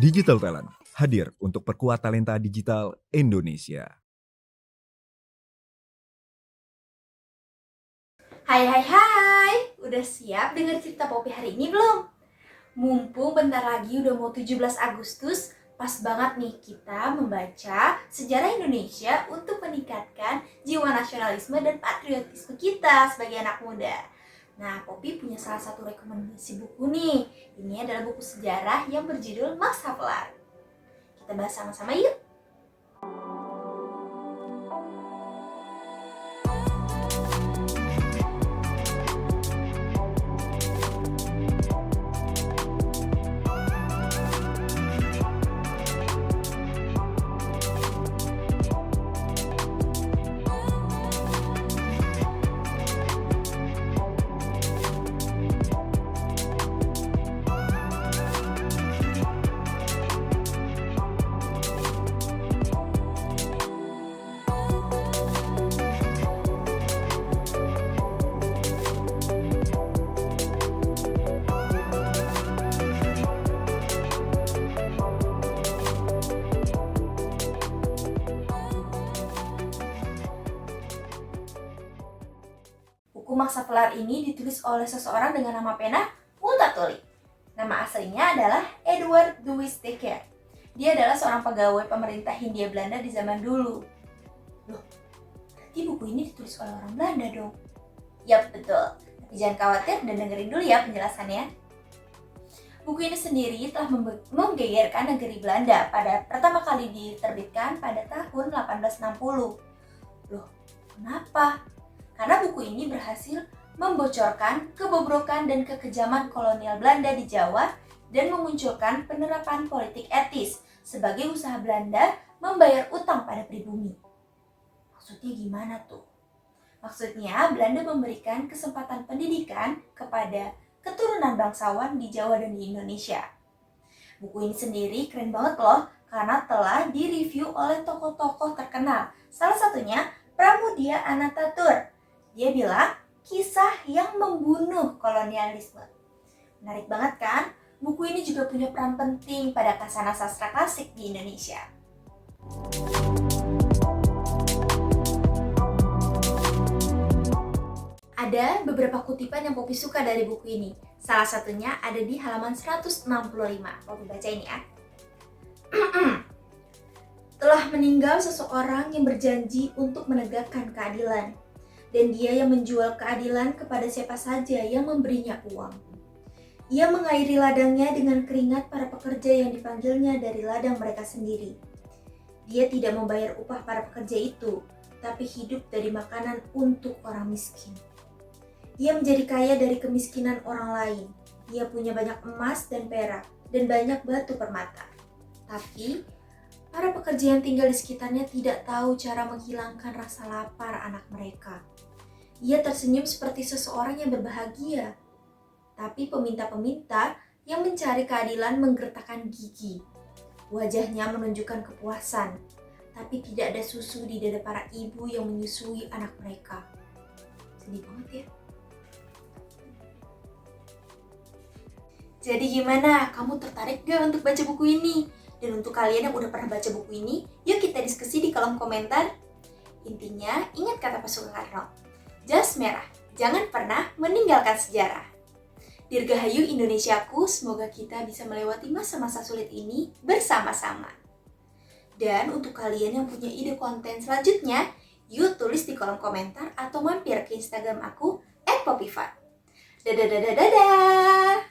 Digital Talent hadir untuk perkuat talenta digital Indonesia. Hai, udah siap dengar cerita Poppy hari ini belum? Mumpung bentar lagi udah mau 17 Agustus, pas banget nih kita membaca sejarah Indonesia untuk meningkatkan jiwa nasionalisme dan patriotisme kita sebagai anak muda. Nah, Poppy punya salah satu rekomendasi buku nih. Ini adalah buku sejarah yang berjudul Max Havelaar. Kita bahas sama-sama yuk! Buku Max Havelaar ini ditulis oleh seseorang dengan nama pena Multatuli. Nama aslinya adalah Edward Louis Dekker. Dia adalah seorang pegawai pemerintah Hindia Belanda di zaman dulu. Loh, berarti buku ini ditulis oleh orang Belanda dong? Yap, betul. Tapi jangan khawatir dan dengerin dulu ya penjelasannya. Buku ini sendiri telah menggegerkan negeri Belanda pada pertama kali diterbitkan pada tahun 1860. Loh, kenapa? Karena buku ini berhasil membocorkan kebobrokan dan kekejaman kolonial Belanda di Jawa dan memunculkan penerapan politik etis sebagai usaha Belanda membayar utang pada pribumi. Maksudnya gimana tuh? Maksudnya Belanda memberikan kesempatan pendidikan kepada keturunan bangsawan di Jawa dan di Indonesia. Buku ini sendiri keren banget loh karena telah direview oleh tokoh-tokoh terkenal. Salah satunya Pramudia Anantatur. Dia bilang, kisah yang membunuh kolonialisme. Menarik banget kan? Buku ini juga punya peran penting pada khasana sastra klasik di Indonesia. Ada beberapa kutipan yang Poppy suka dari buku ini. Salah satunya ada di halaman 165. Poppy bacain ya. Telah meninggal seseorang yang berjanji untuk menegakkan keadilan. Dan dia yang menjual keadilan kepada siapa saja yang memberinya uang. Ia mengairi ladangnya dengan keringat para pekerja yang dipanggilnya dari ladang mereka sendiri. Dia tidak membayar upah para pekerja itu, tapi hidup dari makanan untuk orang miskin. Ia menjadi kaya dari kemiskinan orang lain. Ia punya banyak emas dan perak, dan banyak batu permata. Tapi, para pekerja yang tinggal di sekitarnya tidak tahu cara menghilangkan rasa lapar anak mereka. Ia tersenyum seperti seseorang yang berbahagia. Tapi peminta-peminta yang mencari keadilan menggertakkan gigi. Wajahnya menunjukkan kepuasan, tapi tidak ada susu di dada para ibu yang menyusui anak mereka. Sedih banget ya. Jadi gimana? Kamu tertarik gak untuk baca buku ini? Dan untuk kalian yang udah pernah baca buku ini, yuk kita diskusi di kolom komentar. Intinya, ingat kata Pak Soekarno, jas merah, jangan pernah meninggalkan sejarah. Dirgahayu Indonesiaku, semoga kita bisa melewati masa-masa sulit ini bersama-sama. Dan untuk kalian yang punya ide konten selanjutnya, yuk tulis di kolom komentar atau mampir ke Instagram aku @poppyfun. Dadah.